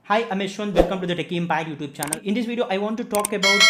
Hi, I'm Yashwant. Welcome to the Techie Impact YouTube channel. In this video, I want to talk about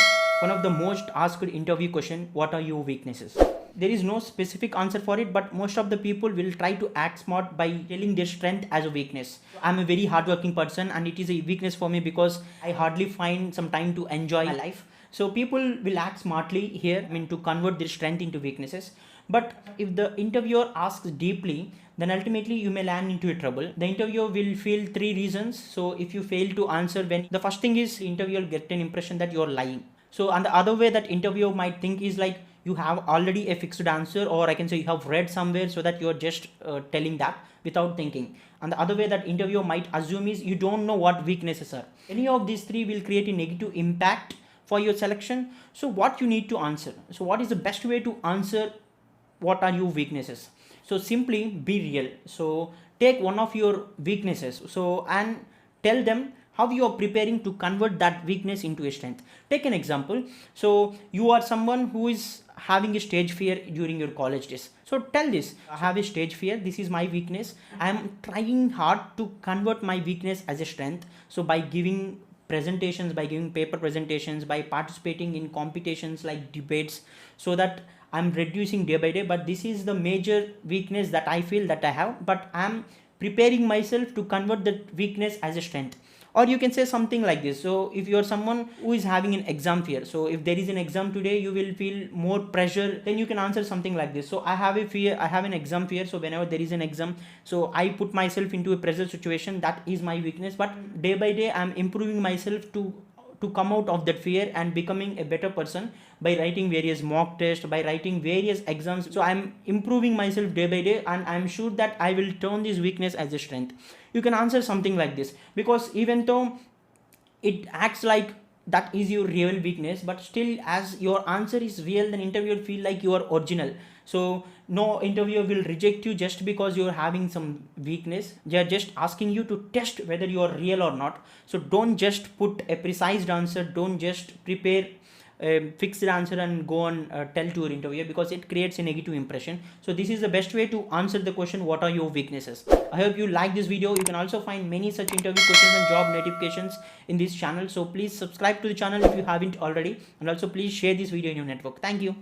one of the most asked interview question. What are your weaknesses? There is no specific answer for it, but most of the people will try to act smart by telling their strength as a weakness. I'm a very hardworking person and it is a weakness for me because I hardly find some time to enjoy my life. So people will act smartly here, to convert their strength into weaknesses. But if the interviewer asks deeply, then ultimately you may land into a trouble. The interviewer will feel three reasons. So if you fail to answer, when the first thing is, the interviewer get an impression that you're lying. So and the other way that interviewer might think is like you have already a fixed answer, or I can say you have read somewhere, so that you're just telling that without thinking. And the other way that interviewer might assume is you don't know what weaknesses are. Any of these three will create a negative impact for your selection. So what you need to answer, so what is the best way to answer what are your weaknesses? So simply be real. So take one of your weaknesses, so and tell them how you are preparing to convert that weakness into a strength. Take an example. So you are someone who is having a stage fear during your college days. So tell this: I have a stage fear, this is my weakness, I am trying hard to convert my weakness as a strength. So by giving presentations, by giving paper presentations, by participating in competitions like debates, so that I'm reducing day by day. But this is the major weakness that I feel that I have, but I'm preparing myself to convert that weakness as a strength. Or you can say something like this. So if you're someone who is having an exam fear, so if there is an exam today, you will feel more pressure, then you can answer something like this: so I have a fear, I have an exam fear, so whenever there is an exam, so I put myself into a pressure situation, that is my weakness. But day by day I'm improving myself to come out of that fear and becoming a better person by writing various mock tests, by writing various exams. So I'm improving myself day by day, and I'm sure that I will turn this weakness as a strength. You can answer something like this, because even though it acts like that is your real weakness, but still, as your answer is real, then interviewer feel like you are original. So no interviewer will reject you just because you're having some weakness. They are just asking you to test whether you are real or not. So don't just put a precise answer, don't just prepare a fixed answer and go and tell to your interviewer, because it creates a negative impression. So this is the best way to answer the question, what are your weaknesses? I hope you like this video. You can also find many such interview questions and job notifications in this channel. So please subscribe to the channel if you haven't already, and also please share this video in your network. Thank you.